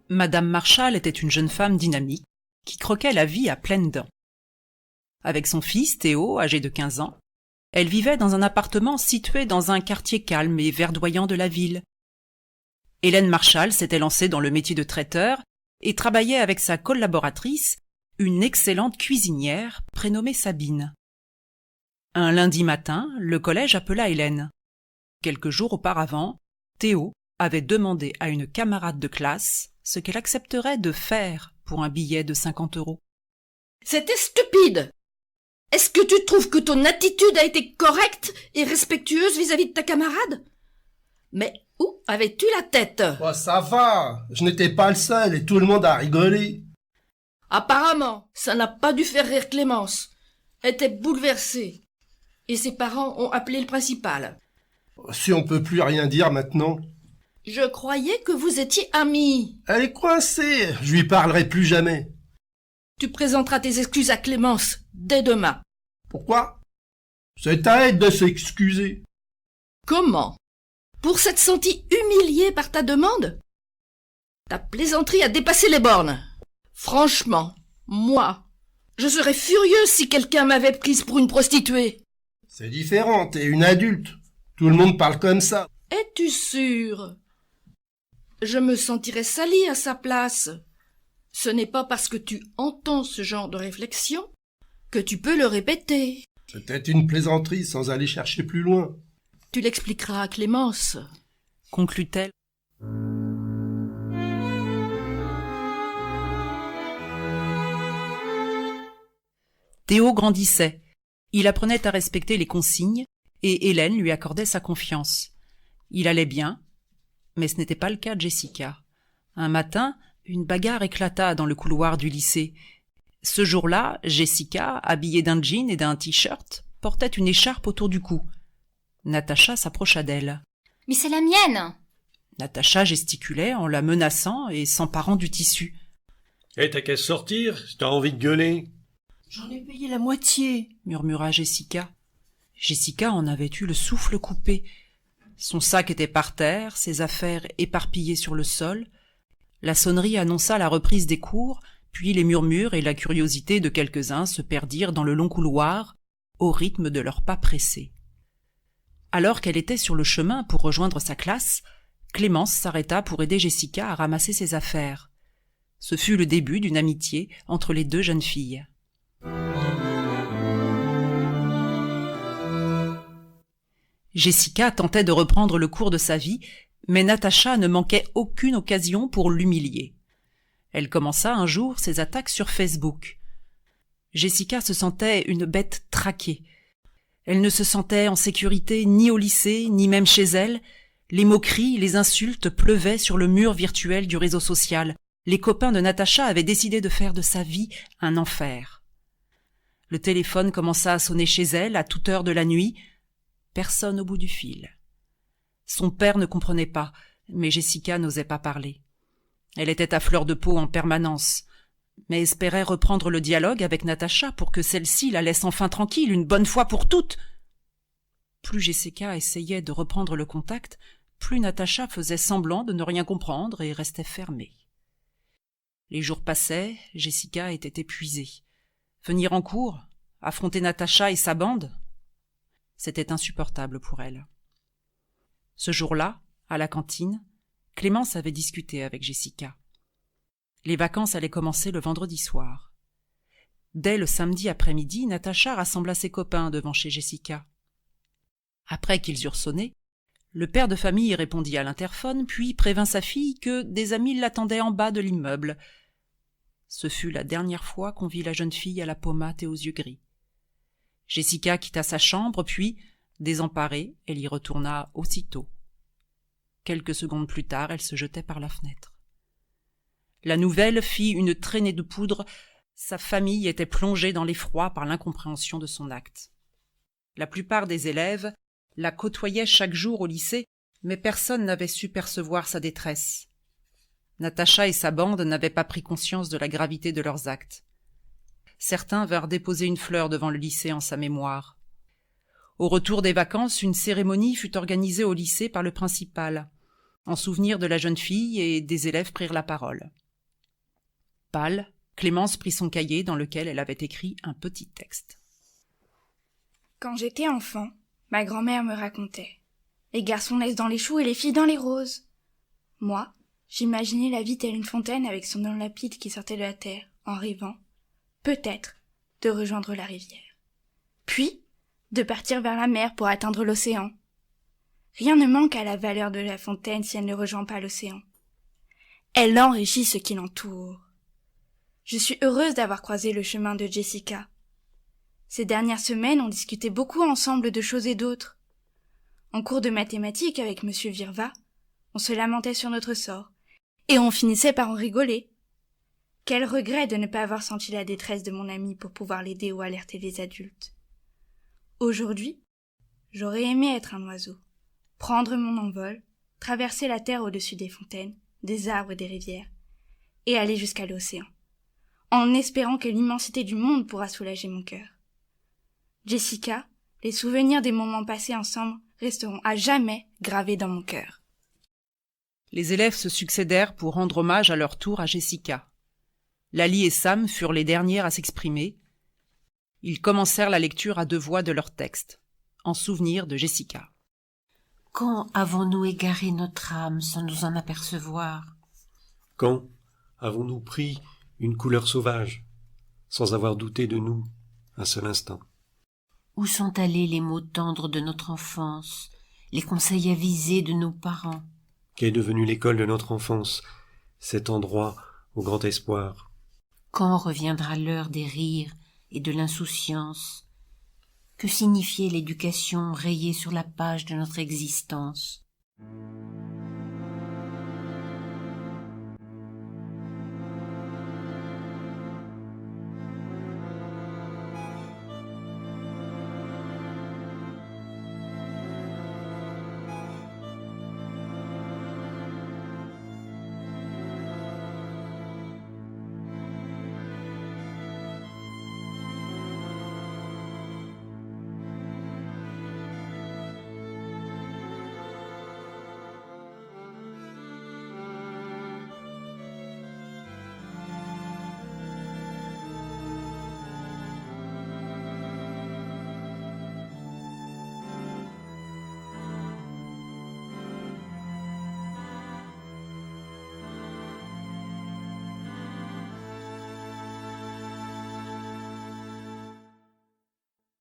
Madame Marchal était une jeune femme dynamique qui croquait la vie à pleines dents. Avec son fils Théo, âgé de 15 ans, elle vivait dans un appartement situé dans un quartier calme et verdoyant de la ville. Hélène Marchal s'était lancée dans le métier de traiteur et travaillait avec sa collaboratrice, une excellente cuisinière prénommée Sabine. Un lundi matin, le collège appela Hélène. Quelques jours auparavant, Théo avait demandé à une camarade de classe ce qu'elle accepterait de faire pour un billet de 50 €. C'était stupide. Est-ce que tu trouves que ton attitude a été correcte et respectueuse vis-à-vis de ta camarade? Mais où avais-tu la tête? Oh, ça va, je n'étais pas le seul et tout le monde a rigolé. Apparemment, ça n'a pas dû faire rire Clémence. Elle était bouleversée. Et ses parents ont appelé le principal. Si on peut plus rien dire maintenant. Je croyais que vous étiez amis. Elle est coincée, je lui parlerai plus jamais. Tu présenteras tes excuses à Clémence dès demain. Pourquoi? C'est à elle de s'excuser. Comment? Pour s'être sentie humiliée par ta demande? Ta plaisanterie a dépassé les bornes. Franchement, moi, je serais furieuse si quelqu'un m'avait prise pour une prostituée. C'est différent, t'es une adulte. Tout le monde parle comme ça. Es-tu sûre? Je me sentirais salie à sa place. Ce n'est pas parce que tu entends ce genre de réflexion que tu peux le répéter. C'était une plaisanterie sans aller chercher plus loin. Tu l'expliqueras à Clémence, conclut-elle. Théo grandissait. Il apprenait à respecter les consignes et Hélène lui accordait sa confiance. Il allait bien, mais ce n'était pas le cas de Jessica. Un matin, une bagarre éclata dans le couloir du lycée. Ce jour-là, Jessica, habillée d'un jean et d'un t-shirt, portait une écharpe autour du cou. Natacha s'approcha d'elle. « Mais c'est la mienne !» Natacha gesticulait en la menaçant et s'emparant du tissu. « Eh, t'as qu'à sortir, si t'as envie de gueuler !»« J'en ai payé la moitié !» murmura Jessica. Jessica en avait eu le souffle coupé. Son sac était par terre, ses affaires éparpillées sur le sol. La sonnerie annonça la reprise des cours, puis les murmures et la curiosité de quelques-uns se perdirent dans le long couloir, au rythme de leurs pas pressés. Alors qu'elle était sur le chemin pour rejoindre sa classe, Clémence s'arrêta pour aider Jessica à ramasser ses affaires. Ce fut le début d'une amitié entre les deux jeunes filles. Jessica tentait de reprendre le cours de sa vie, mais Natacha ne manquait aucune occasion pour l'humilier. Elle commença un jour ses attaques sur Facebook. Jessica se sentait une bête traquée. Elle ne se sentait en sécurité ni au lycée, ni même chez elle. Les moqueries, les insultes pleuvaient sur le mur virtuel du réseau social. Les copains de Natacha avaient décidé de faire de sa vie un enfer. Le téléphone commença à sonner chez elle à toute heure de la nuit. Personne au bout du fil. Son père ne comprenait pas, mais Jessica n'osait pas parler. Elle était à fleur de peau en permanence, mais espérait reprendre le dialogue avec Natacha pour que celle-ci la laisse enfin tranquille, une bonne fois pour toutes. Plus Jessica essayait de reprendre le contact, plus Natacha faisait semblant de ne rien comprendre et restait fermée. Les jours passaient, Jessica était épuisée. Venir en cours, affronter Natacha et sa bande, c'était insupportable pour elle. Ce jour-là, à la cantine, Clémence avait discuté avec Jessica. Les vacances allaient commencer le vendredi soir. Dès le samedi après-midi, Natacha rassembla ses copains devant chez Jessica. Après qu'ils eurent sonné, le père de famille répondit à l'interphone, puis prévint sa fille que des amis l'attendaient en bas de l'immeuble. Ce fut la dernière fois qu'on vit la jeune fille à la pommade et aux yeux gris. Jessica quitta sa chambre, puis, désemparée, elle y retourna aussitôt. Quelques secondes plus tard, elle se jetait par la fenêtre. La nouvelle fit une traînée de poudre. Sa famille était plongée dans l'effroi par l'incompréhension de son acte. La plupart des élèves la côtoyaient chaque jour au lycée, mais personne n'avait su percevoir sa détresse. Natacha et sa bande n'avaient pas pris conscience de la gravité de leurs actes. Certains vinrent déposer une fleur devant le lycée en sa mémoire. Au retour des vacances, une cérémonie fut organisée au lycée par le principal. En souvenir de la jeune fille, et des élèves prirent la parole. Pâle, Clémence prit son cahier dans lequel elle avait écrit un petit texte. Quand j'étais enfant, ma grand-mère me racontait. Les garçons naissent dans les choux et les filles dans les roses. Moi, j'imaginais la vie telle une fontaine avec son eau limpide qui sortait de la terre, en rêvant, peut-être, de rejoindre la rivière. Puis, de partir vers la mer pour atteindre l'océan. Rien ne manque à la valeur de la fontaine si elle ne rejoint pas l'océan. Elle enrichit ce qui l'entoure. Je suis heureuse d'avoir croisé le chemin de Jessica. Ces dernières semaines, on discutait beaucoup ensemble de choses et d'autres. En cours de mathématiques avec Monsieur Virva, on se lamentait sur notre sort, et on finissait par en rigoler. Quel regret de ne pas avoir senti la détresse de mon ami pour pouvoir l'aider ou alerter les adultes. Aujourd'hui, j'aurais aimé être un oiseau, prendre mon envol, traverser la terre au-dessus des fontaines, des arbres et des rivières, et aller jusqu'à l'océan, en espérant que l'immensité du monde pourra soulager mon cœur. Jessica, les souvenirs des moments passés ensemble resteront à jamais gravés dans mon cœur. Les élèves se succédèrent pour rendre hommage à leur tour à Jessica. Lali et Sam furent les dernières à s'exprimer. Ils commencèrent la lecture à deux voix de leur texte, en souvenir de Jessica. Quand avons-nous égaré notre âme sans nous en apercevoir? Quand avons-nous pris une couleur sauvage, sans avoir douté de nous un seul instant? Où sont allés les mots tendres de notre enfance, les conseils avisés de nos parents? Qu'est devenue l'école de notre enfance, cet endroit au grand espoir? Quand reviendra l'heure des rires et de l'insouciance? Que signifiait l'éducation rayée sur la page de notre existence?